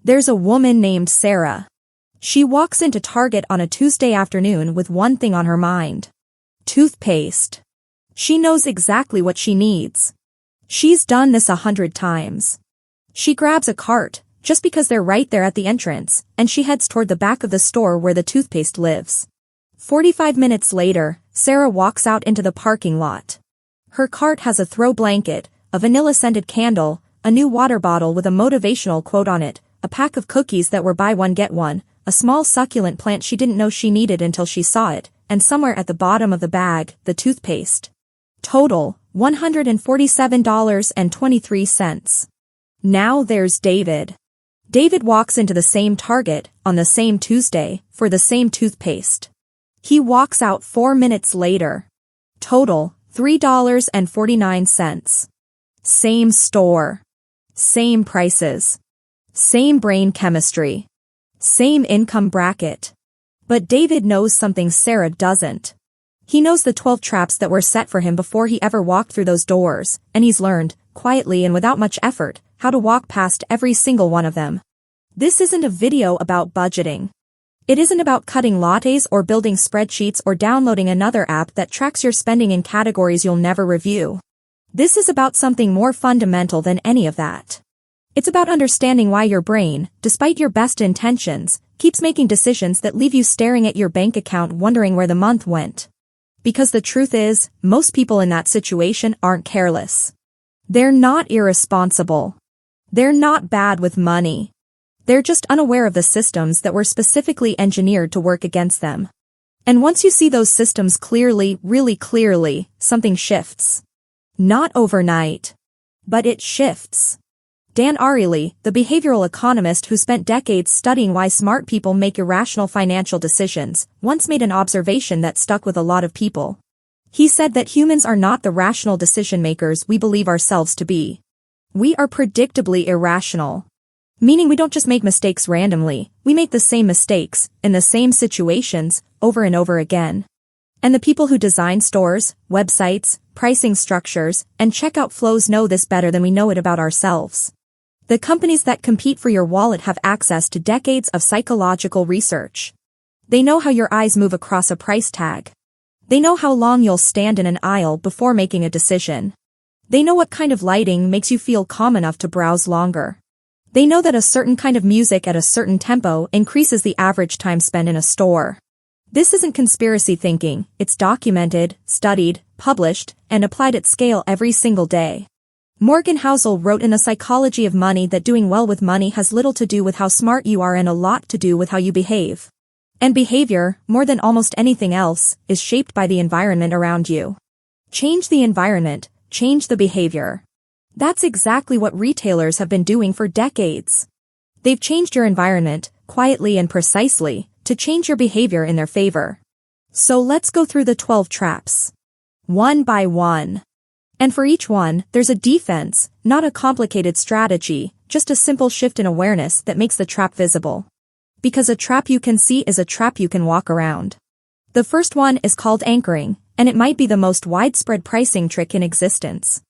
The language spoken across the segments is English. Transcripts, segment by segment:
There's a woman named Sarah. She walks into Target on a Tuesday afternoon with one thing on her mind. Toothpaste. She knows exactly what she needs. She's done this 100 times. She grabs a cart, just because they're right there at the entrance, and she heads toward the back of the store where the toothpaste lives. 45 minutes later, Sarah walks out into the parking lot. Her cart has a throw blanket, a vanilla-scented candle, a new water bottle with a motivational quote on it, a pack of cookies that were buy one get one, a small succulent plant she didn't know she needed until she saw it, and somewhere at the bottom of the bag, the toothpaste. Total, $147.23. Now there's David. David walks into the same Target, on the same Tuesday, for the same toothpaste. He walks out 4 minutes later. Total, $3.49. Same store. Same prices. Same brain chemistry. Same income bracket. But David knows something Sarah doesn't. He knows the 12 traps that were set for him before he ever walked through those doors, and he's learned, quietly and without much effort, how to walk past every single one of them. This isn't a video about budgeting. It isn't about cutting lattes or building spreadsheets or downloading another app that tracks your spending in categories you'll never review. This is about something more fundamental than any of that. It's about understanding why your brain, despite your best intentions, keeps making decisions that leave you staring at your bank account wondering where the month went. Because the truth is, most people in that situation aren't careless. They're not irresponsible. They're not bad with money. They're just unaware of the systems that were specifically engineered to work against them. And once you see those systems clearly, really clearly, something shifts. Not overnight. But it shifts. Dan Ariely, the behavioral economist who spent decades studying why smart people make irrational financial decisions, once made an observation that stuck with a lot of people. He said that humans are not the rational decision makers we believe ourselves to be. We are predictably irrational. Meaning we don't just make mistakes randomly, we make the same mistakes, in the same situations, over and over again. And the people who design stores, websites, pricing structures, and checkout flows know this better than we know it about ourselves. The companies that compete for your wallet have access to decades of psychological research. They know how your eyes move across a price tag. They know how long you'll stand in an aisle before making a decision. They know what kind of lighting makes you feel calm enough to browse longer. They know that a certain kind of music at a certain tempo increases the average time spent in a store. This isn't conspiracy thinking, it's documented, studied, published, and applied at scale every single day. Morgan Housel wrote in The Psychology of Money that doing well with money has little to do with how smart you are and a lot to do with how you behave. And behavior, more than almost anything else, is shaped by the environment around you. Change the environment, change the behavior. That's exactly what retailers have been doing for decades. They've changed your environment, quietly and precisely, to change your behavior in their favor. So let's go through the 12 traps. One by one. And for each one, there's a defense, not a complicated strategy, just a simple shift in awareness that makes the trap visible. Because a trap you can see is a trap you can walk around. The first one is called anchoring, and it might be the most widespread pricing trick in existence.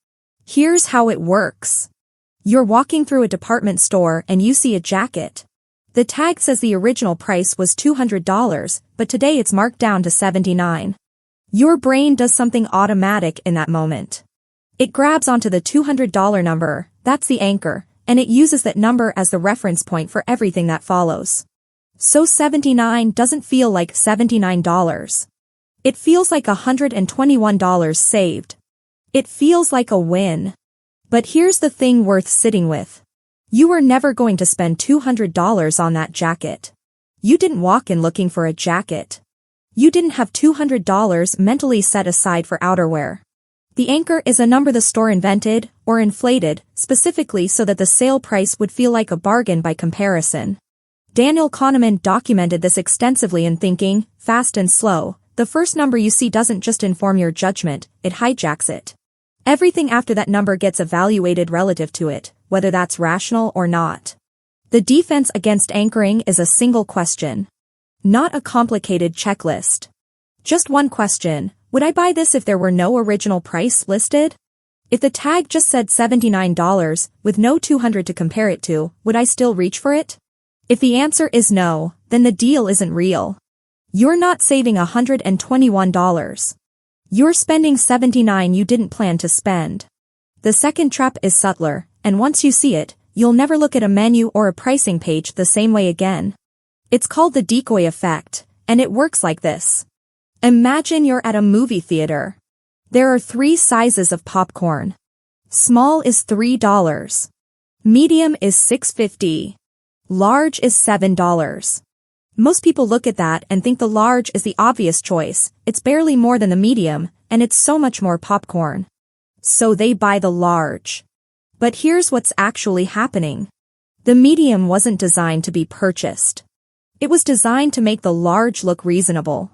Here's how it works. You're walking through a department store and you see a jacket. The tag says the original price was $200, but today it's marked down to $79. Your brain does something automatic in that moment. It grabs onto the $200 number, that's the anchor, and it uses that number as the reference point for everything that follows. So $79 doesn't feel like $79. It feels like $121 saved. It feels like a win. But here's the thing worth sitting with. You were never going to spend $200 on that jacket. You didn't walk in looking for a jacket. You didn't have $200 mentally set aside for outerwear. The anchor is a number the store invented, or inflated, specifically so that the sale price would feel like a bargain by comparison. Daniel Kahneman documented this extensively in Thinking, Fast and Slow. The first number you see doesn't just inform your judgment, it hijacks it. Everything after that number gets evaluated relative to it, whether that's rational or not. The defense against anchoring is a single question. Not a complicated checklist. Just one question. Would I buy this if there were no original price listed? If the tag just said $79, with no $200 to compare it to, would I still reach for it? If the answer is no, then the deal isn't real. You're not saving $121. You're spending $79 you didn't plan to spend. The second trap is subtler, and once you see it, you'll never look at a menu or a pricing page the same way again. It's called the decoy effect, and it works like this. Imagine you're at a movie theater. There are 3 sizes of popcorn. Small is $3. Medium is $6.50. Large is $7. Most people look at that and think the large is the obvious choice. It's barely more than the medium, and it's so much more popcorn. So they buy the large. But here's what's actually happening. The medium wasn't designed to be purchased. It was designed to make the large look reasonable.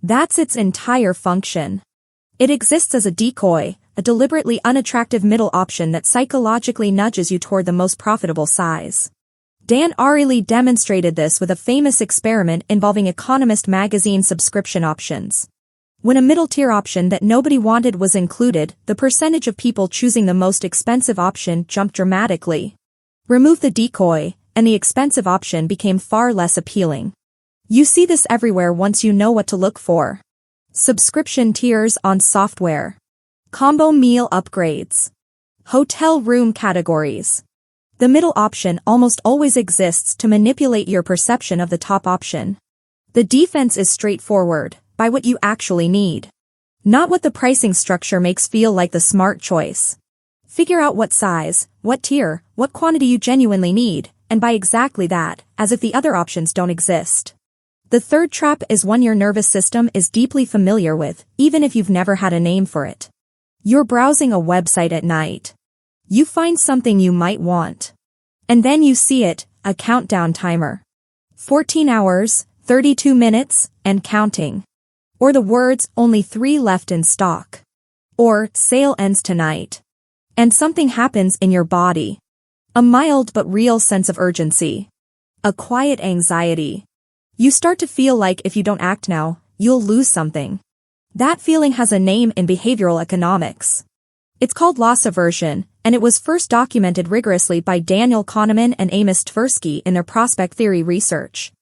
That's its entire function. It exists as a decoy, a deliberately unattractive middle option that psychologically nudges you toward the most profitable size. Dan Ariely demonstrated this with a famous experiment involving Economist magazine subscription options. When a middle-tier option that nobody wanted was included, the percentage of people choosing the most expensive option jumped dramatically. Remove the decoy, and the expensive option became far less appealing. You see this everywhere once you know what to look for. Subscription tiers on software. Combo meal upgrades. Hotel room categories. The middle option almost always exists to manipulate your perception of the top option. The defense is straightforward. Buy what you actually need. Not what the pricing structure makes feel like the smart choice. Figure out what size, what tier, what quantity you genuinely need, and buy exactly that, as if the other options don't exist. The third trap is one your nervous system is deeply familiar with, even if you've never had a name for it. You're browsing a website at night. You find something you might want. And then you see it, a countdown timer. 14 hours, 32 minutes, and counting. Or the words, only 3 left in stock. Or, sale ends tonight. And something happens in your body. A mild but real sense of urgency. A quiet anxiety. You start to feel like if you don't act now, you'll lose something. That feeling has a name in behavioral economics. It's called loss aversion, and it was first documented rigorously by Daniel Kahneman and Amos Tversky in their prospect theory research.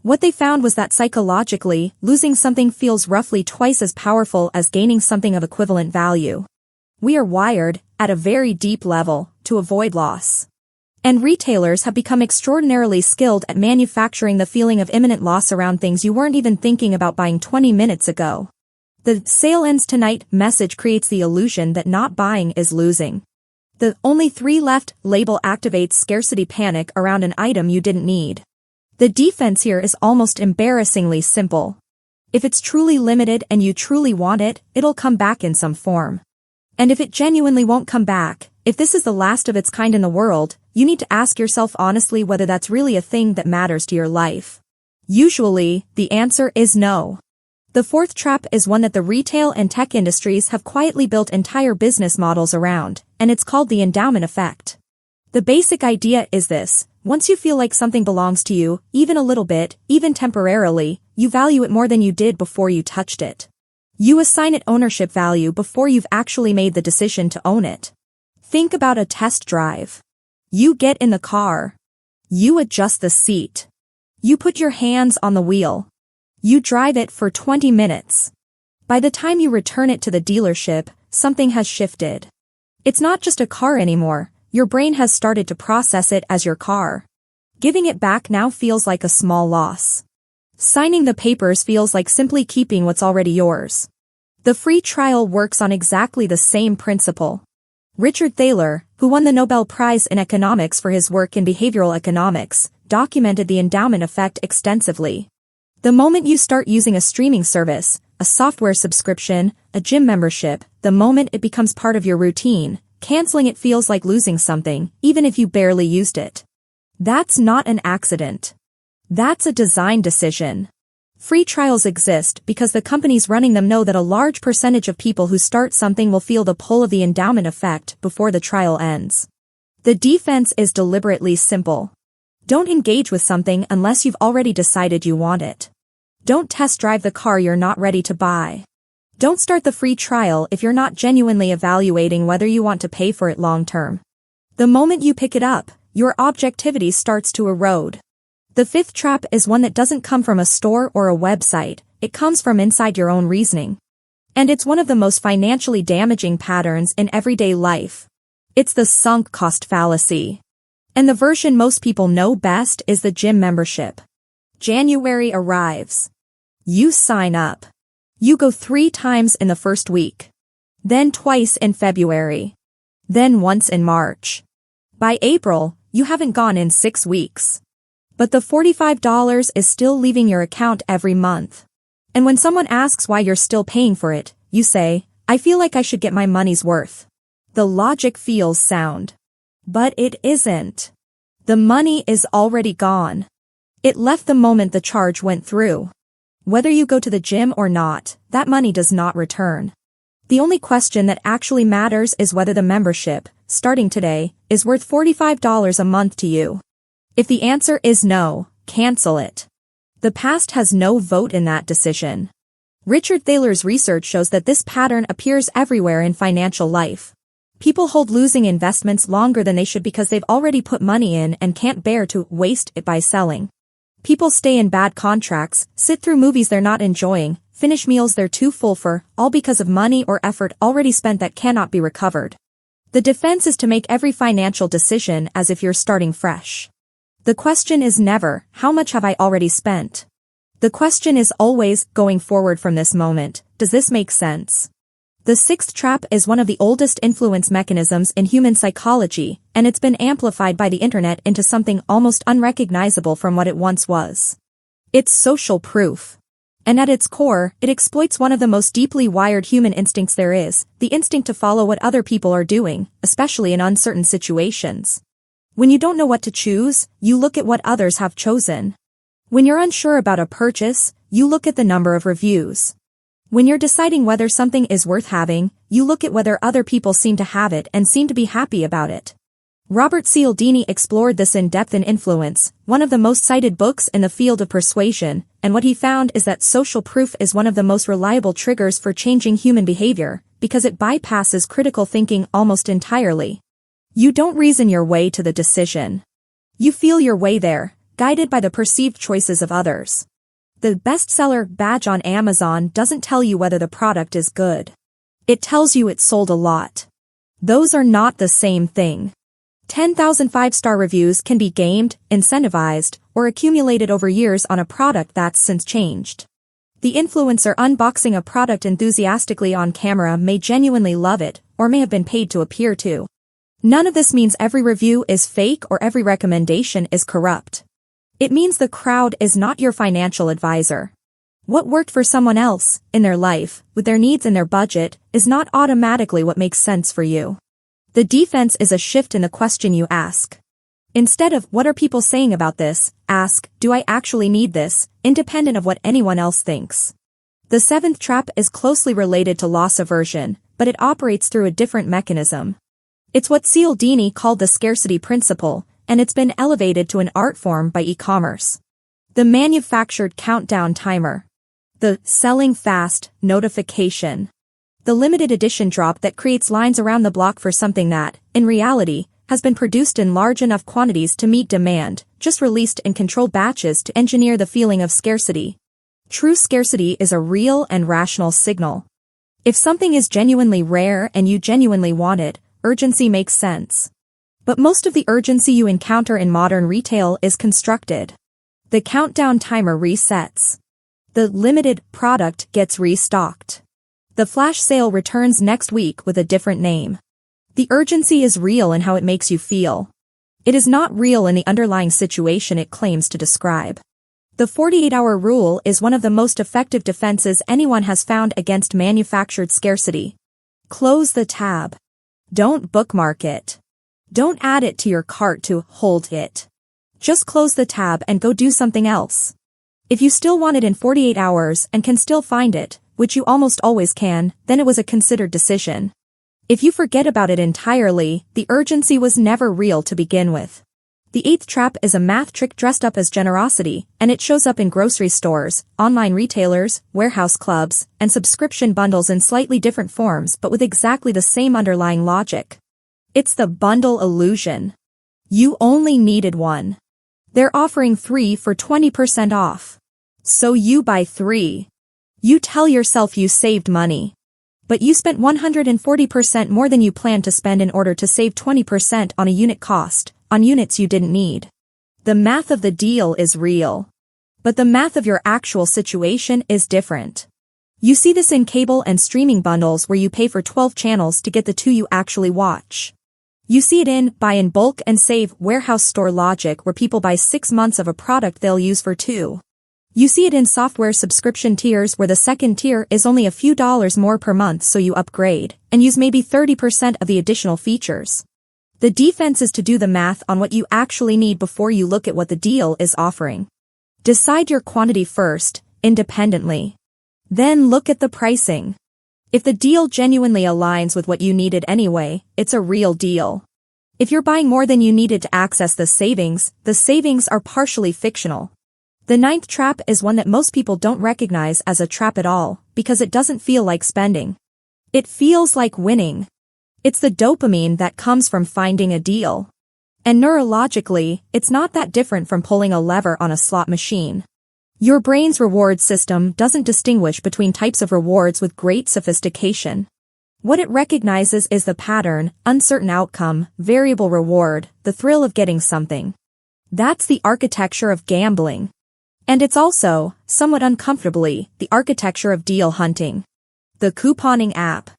What they found was that psychologically, losing something feels roughly twice as powerful as gaining something of equivalent value. We are wired, at a very deep level, to avoid loss. And retailers have become extraordinarily skilled at manufacturing the feeling of imminent loss around things you weren't even thinking about buying 20 minutes ago. The sale ends tonight message creates the illusion that not buying is losing. The only 3 left label activates scarcity panic around an item you didn't need. The defense here is almost embarrassingly simple. If it's truly limited and you truly want it, it'll come back in some form. And if it genuinely won't come back, if this is the last of its kind in the world, you need to ask yourself honestly whether that's really a thing that matters to your life. Usually, the answer is no. The fourth trap is one that the retail and tech industries have quietly built entire business models around, and it's called the endowment effect. The basic idea is this. Once you feel like something belongs to you, even a little bit, even temporarily, you value it more than you did before you touched it. You assign it ownership value before you've actually made the decision to own it. Think about a test drive. You get in the car. You adjust the seat. You put your hands on the wheel. You drive it for 20 minutes. By the time you return it to the dealership, something has shifted. It's not just a car anymore. Your brain has started to process it as your car. Giving it back now feels like a small loss. Signing the papers feels like simply keeping what's already yours. The free trial works on exactly the same principle. Richard Thaler, who won the Nobel Prize in Economics for his work in behavioral economics, documented the endowment effect extensively. The moment you start using a streaming service, a software subscription, a gym membership, the moment it becomes part of your routine, canceling it feels like losing something, even if you barely used it. That's not an accident. That's a design decision. Free trials exist because the companies running them know that a large percentage of people who start something will feel the pull of the endowment effect before the trial ends. The defense is deliberately simple. Don't engage with something unless you've already decided you want it. Don't test drive the car you're not ready to buy. Don't start the free trial if you're not genuinely evaluating whether you want to pay for it long term. The moment you pick it up, your objectivity starts to erode. The fifth trap is one that doesn't come from a store or a website, it comes from inside your own reasoning. And it's one of the most financially damaging patterns in everyday life. It's the sunk cost fallacy. And the version most people know best is the gym membership. January arrives. You sign up. You go 3 times in the first week. Then twice in February. Then once in March. By April, you haven't gone in 6 weeks. But the $45 is still leaving your account every month. And when someone asks why you're still paying for it, you say, I feel like I should get my money's worth. The logic feels sound. But it isn't. The money is already gone. It left the moment the charge went through. Whether you go to the gym or not, that money does not return. The only question that actually matters is whether the membership, starting today, is worth $45 a month to you. If the answer is no, cancel it. The past has no vote in that decision. Richard Thaler's research shows that this pattern appears everywhere in financial life. People hold losing investments longer than they should because they've already put money in and can't bear to waste it by selling. People stay in bad contracts, sit through movies they're not enjoying, finish meals they're too full for, all because of money or effort already spent that cannot be recovered. The defense is to make every financial decision as if you're starting fresh. The question is never, how much have I already spent? The question is always, going forward from this moment, does this make sense? The sixth trap is one of the oldest influence mechanisms in human psychology, and it's been amplified by the internet into something almost unrecognizable from what it once was. It's social proof. And at its core, it exploits one of the most deeply wired human instincts there is, the instinct to follow what other people are doing, especially in uncertain situations. When you don't know what to choose, you look at what others have chosen. When you're unsure about a purchase, you look at the number of reviews. When you're deciding whether something is worth having, you look at whether other people seem to have it and seem to be happy about it. Robert Cialdini explored this in depth in Influence, one of the most cited books in the field of persuasion, and what he found is that social proof is one of the most reliable triggers for changing human behavior, because it bypasses critical thinking almost entirely. You don't reason your way to the decision. You feel your way there, guided by the perceived choices of others. The bestseller badge on Amazon doesn't tell you whether the product is good. It tells you it sold a lot. Those are not the same thing. 10,000 5-star reviews can be gamed, incentivized, or accumulated over years on a product that's since changed. The influencer unboxing a product enthusiastically on camera may genuinely love it, or may have been paid to appear to. None of this means every review is fake or every recommendation is corrupt. It means the crowd is not your financial advisor. What worked for someone else, in their life, with their needs and their budget, is not automatically what makes sense for you. The defense is a shift in the question you ask. Instead of, what are people saying about this, ask, do I actually need this, independent of what anyone else thinks. The seventh trap is closely related to loss aversion, but it operates through a different mechanism. It's what Cialdini called the scarcity principle, and it's been elevated to an art form by e-commerce. The manufactured countdown timer. The selling fast notification. The limited edition drop that creates lines around the block for something that, in reality, has been produced in large enough quantities to meet demand, just released in controlled batches to engineer the feeling of scarcity. True scarcity is a real and rational signal. If something is genuinely rare and you genuinely want it, urgency makes sense. But most of the urgency you encounter in modern retail is constructed. The countdown timer resets. The limited product gets restocked. The flash sale returns next week with a different name. The urgency is real in how it makes you feel. It is not real in the underlying situation it claims to describe. The 48-hour rule is one of the most effective defenses anyone has found against manufactured scarcity. Close the tab. Don't bookmark it. Don't add it to your cart to hold it. Just close the tab and go do something else. If you still want it in 48 hours and can still find it, which you almost always can, then it was a considered decision. If you forget about it entirely, the urgency was never real to begin with. The eighth trap is a math trick dressed up as generosity, and it shows up in grocery stores, online retailers, warehouse clubs, and subscription bundles in slightly different forms but with exactly the same underlying logic. It's the bundle illusion. You only needed one. They're offering 3 for 20% off. So you buy 3. You tell yourself you saved money. But you spent 140% more than you planned to spend in order to save 20% on a unit cost, on units you didn't need. The math of the deal is real. But the math of your actual situation is different. You see this in cable and streaming bundles where you pay for 12 channels to get the 2 you actually watch. You see it in buy in bulk and save warehouse store logic where people buy 6 months of a product they'll use for 2. You see it in software subscription tiers where the second tier is only a few dollars more per month so you upgrade and use maybe 30% of the additional features. The defense is to do the math on what you actually need before you look at what the deal is offering. Decide your quantity first, independently. Then look at the pricing. If the deal genuinely aligns with what you needed anyway, it's a real deal. If you're buying more than you needed to access the savings are partially fictional. The 9th trap is one that most people don't recognize as a trap at all, because it doesn't feel like spending. It feels like winning. It's the dopamine that comes from finding a deal. And neurologically, it's not that different from pulling a lever on a slot machine. Your brain's reward system doesn't distinguish between types of rewards with great sophistication. What it recognizes is the pattern, uncertain outcome, variable reward, the thrill of getting something. That's the architecture of gambling. And it's also, somewhat uncomfortably, the architecture of deal hunting. The couponing app.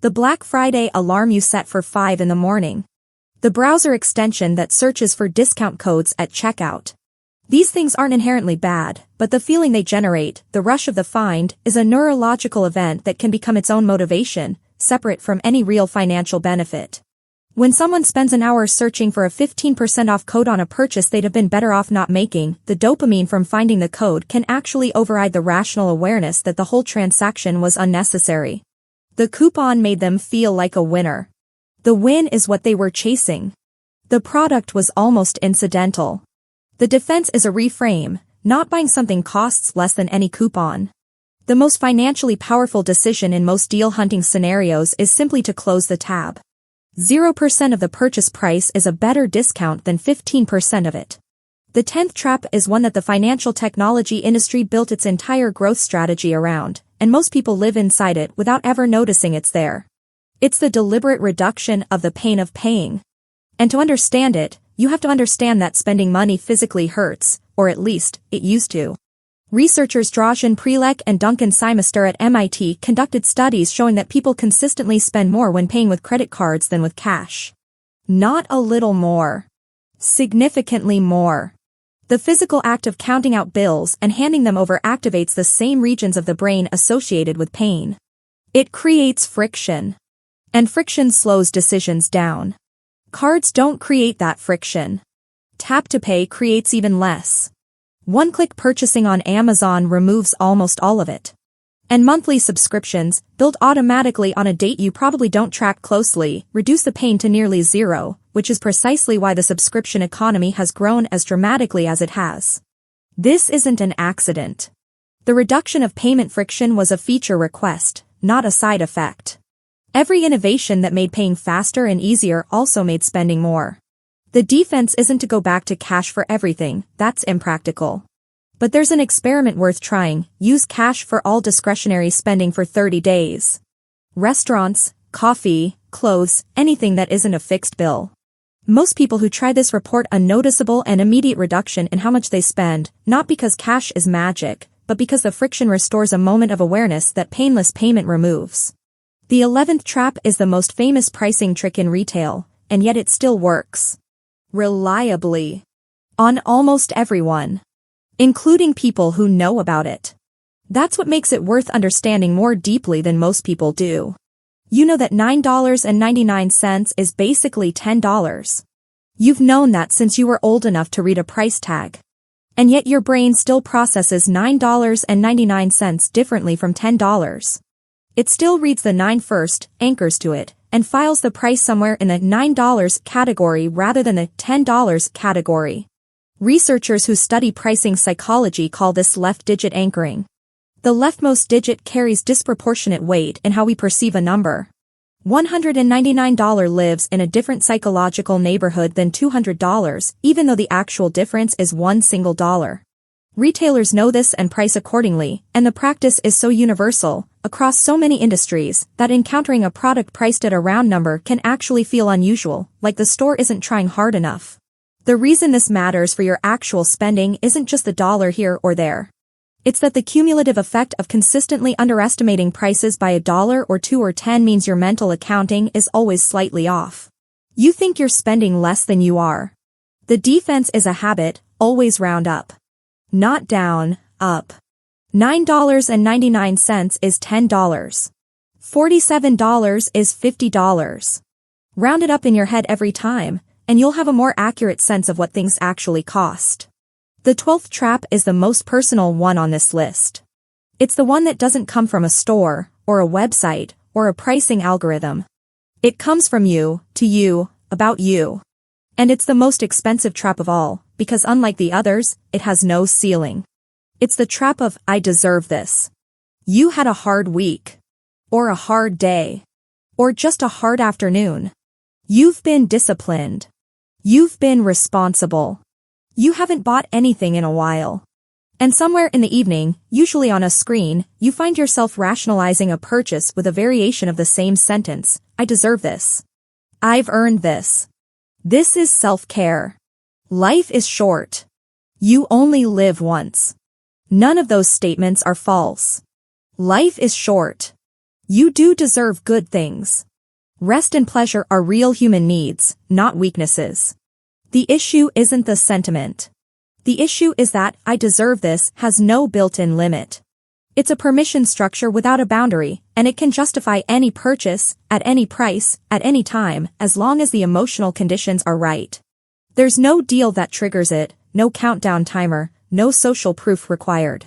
The Black Friday alarm you set for 5 in the morning. The browser extension that searches for discount codes at checkout. These things aren't inherently bad, but the feeling they generate, the rush of the find, is a neurological event that can become its own motivation, separate from any real financial benefit. When someone spends an hour searching for a 15% off code on a purchase they'd have been better off not making, the dopamine from finding the code can actually override the rational awareness that the whole transaction was unnecessary. The coupon made them feel like a winner. The win is what they were chasing. The product was almost incidental. The defense is a reframe. Not buying something costs less than any coupon. The most financially powerful decision in most deal hunting scenarios is simply to close the tab. 0% of the purchase price is a better discount than 15% of it. The 10th trap is one that the financial technology industry built its entire growth strategy around, and most people live inside it without ever noticing it's there. It's the deliberate reduction of the pain of paying. And to understand it, you have to understand that spending money physically hurts, or at least, it used to. Researchers Dražen Prelec and Duncan Simester at MIT conducted studies showing that people consistently spend more when paying with credit cards than with cash. Not a little more. Significantly more. The physical act of counting out bills and handing them over activates the same regions of the brain associated with pain. It creates friction. And friction slows decisions down. Cards don't create that friction. Tap to pay creates even less. One-click purchasing on Amazon removes almost all of it. And monthly subscriptions, built automatically on a date you probably don't track closely, reduce the pain to nearly zero, which is precisely why the subscription economy has grown as dramatically as it has. This isn't an accident. The reduction of payment friction was a feature request, not a side effect. Every innovation that made paying faster and easier also made spending more. The defense isn't to go back to cash for everything, that's impractical. But there's an experiment worth trying: use cash for all discretionary spending for 30 days. Restaurants, coffee, clothes, anything that isn't a fixed bill. Most people who try this report a noticeable and immediate reduction in how much they spend, not because cash is magic, but because the friction restores a moment of awareness that painless payment removes. The 11th trap is the most famous pricing trick in retail, and yet it still works. Reliably. On almost everyone. Including people who know about it. That's what makes it worth understanding more deeply than most people do. You know that $9.99 is basically $10. You've known that since you were old enough to read a price tag. And yet your brain still processes $9.99 differently from $10. It still reads the 9 first, anchors to it, and files the price somewhere in the $9 category rather than the $10 category. Researchers who study pricing psychology call this left digit anchoring. The leftmost digit carries disproportionate weight in how we perceive a number. $199 lives in a different psychological neighborhood than $200, even though the actual difference is one single dollar. Retailers know this and price accordingly, and the practice is so universal, across so many industries, that encountering a product priced at a round number can actually feel unusual, like the store isn't trying hard enough. The reason this matters for your actual spending isn't just the dollar here or there. It's that the cumulative effect of consistently underestimating prices by $1 or $2 or $10 means your mental accounting is always slightly off. You think you're spending less than you are. The defense is a habit, always round up. Not down, up. $9.99 is $10. $47 is $50. Round it up in your head every time, and you'll have a more accurate sense of what things actually cost. The 12th trap is the most personal one on this list. It's the one that doesn't come from a store, or a website, or a pricing algorithm. It comes from you, to you, about you. And it's the most expensive trap of all, because unlike the others, it has no ceiling. It's the trap of, I deserve this. You had a hard week. Or a hard day. Or just a hard afternoon. You've been disciplined. You've been responsible. You haven't bought anything in a while. And somewhere in the evening, usually on a screen, you find yourself rationalizing a purchase with a variation of the same sentence, I deserve this. I've earned this. This is self-care. Life is short. You only live once. None of those statements are false. Life is short. You do deserve good things. Rest and pleasure are real human needs, not weaknesses. The issue isn't the sentiment. The issue is that, I deserve this, has no built-in limit. It's a permission structure without a boundary, and it can justify any purchase, at any price, at any time, as long as the emotional conditions are right. There's no deal that triggers it, no countdown timer, no social proof required.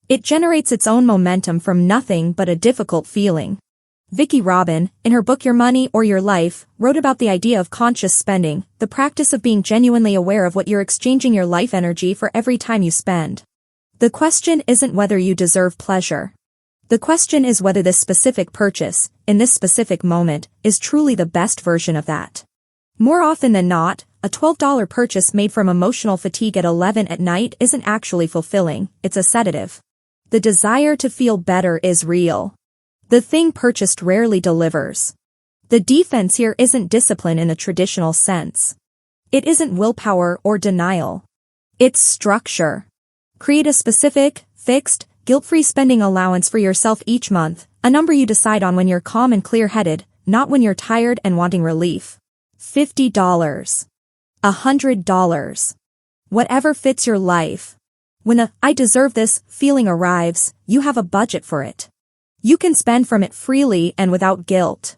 It generates its own momentum from nothing but a difficult feeling. Vicki Robin, in her book Your Money or Your Life, wrote about the idea of conscious spending, the practice of being genuinely aware of what you're exchanging your life energy for every time you spend. The question isn't whether you deserve pleasure. The question is whether this specific purchase, in this specific moment, is truly the best version of that. More often than not, a $12 purchase made from emotional fatigue at 11 at night isn't actually fulfilling, it's a sedative. The desire to feel better is real. The thing purchased rarely delivers. The defense here isn't discipline in a traditional sense. It isn't willpower or denial. It's structure. Create a specific, fixed, guilt-free spending allowance for yourself each month, a number you decide on when you're calm and clear-headed, not when you're tired and wanting relief. $50. $100. Whatever fits your life. When the I deserve this feeling arrives, you have a budget for it. You can spend from it freely and without guilt.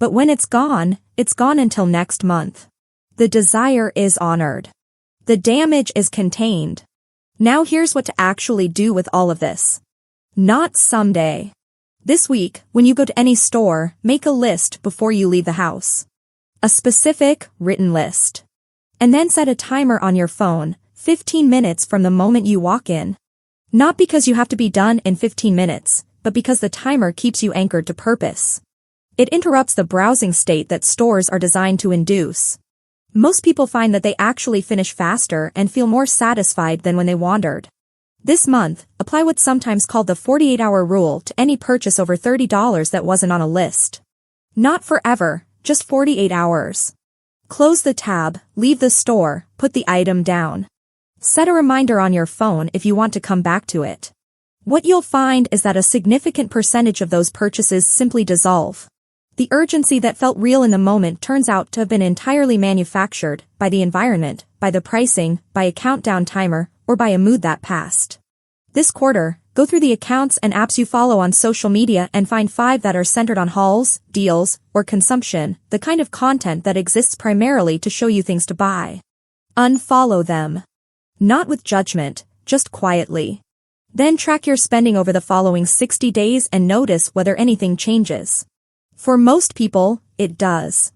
But when it's gone until next month. The desire is honored. The damage is contained. Now here's what to actually do with all of this. Not someday. This week, when you go to any store, make a list before you leave the house. A specific, written list. And then set a timer on your phone, 15 minutes from the moment you walk in. Not because you have to be done in 15 minutes, but because the timer keeps you anchored to purpose. It interrupts the browsing state that stores are designed to induce. Most people find that they actually finish faster and feel more satisfied than when they wandered. This month, apply what's sometimes called the 48-hour rule to any purchase over $30 that wasn't on a list. Not forever, just 48 hours. Close the tab, leave the store, put the item down. Set a reminder on your phone if you want to come back to it. What you'll find is that a significant percentage of those purchases simply dissolve. The urgency that felt real in the moment turns out to have been entirely manufactured by the environment, by the pricing, by a countdown timer, or by a mood that passed. This quarter, go through the accounts and apps you follow on social media and find 5 that are centered on hauls, deals, or consumption, the kind of content that exists primarily to show you things to buy. Unfollow them. Not with judgment, just quietly. Then track your spending over the following 60 days and notice whether anything changes. For most people, it does.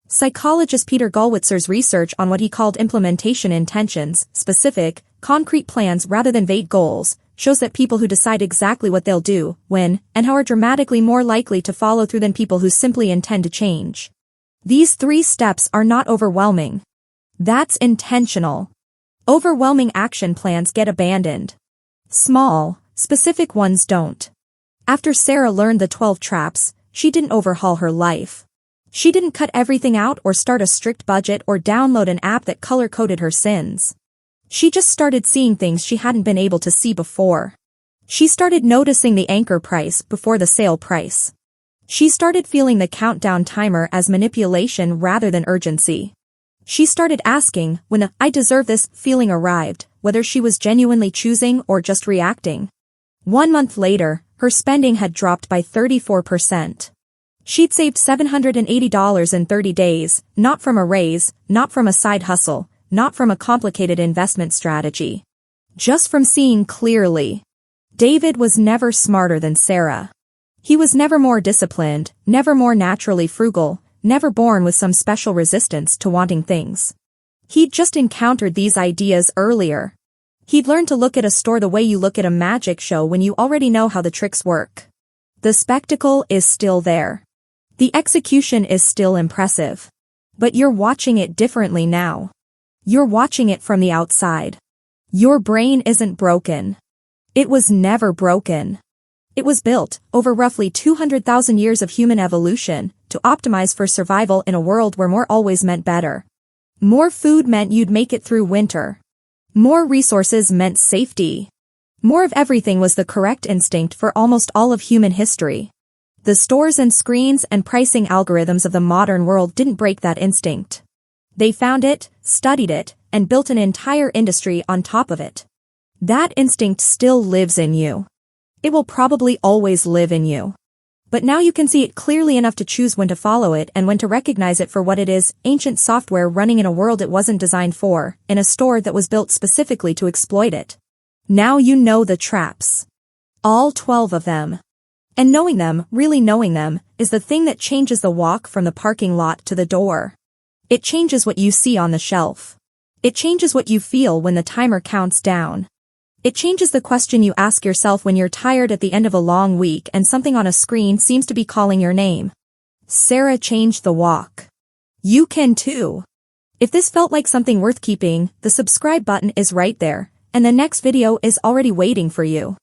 Psychologist Peter Gulwitzer's research on what he called implementation intentions, specific, concrete plans rather than vague goals, shows that people who decide exactly what they'll do, when, and how are dramatically more likely to follow through than people who simply intend to change. These 3 steps are not overwhelming. That's intentional. Overwhelming action plans get abandoned. Small, specific ones don't. After Sarah learned the 12 traps, she didn't overhaul her life. She didn't cut everything out or start a strict budget or download an app that color-coded her sins. She just started seeing things she hadn't been able to see before. She started noticing the anchor price before the sale price. She started feeling the countdown timer as manipulation rather than urgency. She started asking when the "I deserve this" feeling arrived, whether she was genuinely choosing or just reacting. 1 month later, her spending had dropped by 34%. She'd saved $780 in 30 days, not from a raise, not from a side hustle, not from a complicated investment strategy. Just from seeing clearly. David was never smarter than Sarah. He was never more disciplined, never more naturally frugal, never born with some special resistance to wanting things. He'd just encountered these ideas earlier. He'd learned to look at a store the way you look at a magic show when you already know how the tricks work. The spectacle is still there. The execution is still impressive. But you're watching it differently now. You're watching it from the outside. Your brain isn't broken. It was never broken. It was built, over roughly 200,000 years of human evolution, to optimize for survival in a world where more always meant better. More food meant you'd make it through winter. More resources meant safety. More of everything was the correct instinct for almost all of human history. The stores and screens and pricing algorithms of the modern world didn't break that instinct. They found it, studied it, and built an entire industry on top of it. That instinct still lives in you. It will probably always live in you. But now you can see it clearly enough to choose when to follow it and when to recognize it for what it is: ancient software running in a world it wasn't designed for, in a store that was built specifically to exploit it. Now you know the traps. All 12 of them. And knowing them, really knowing them, is the thing that changes the walk from the parking lot to the door. It changes what you see on the shelf. It changes what you feel when the timer counts down. It changes the question you ask yourself when you're tired at the end of a long week and something on a screen seems to be calling your name. Sarah changed the walk. You can too. If this felt like something worth keeping, the subscribe button is right there, and the next video is already waiting for you.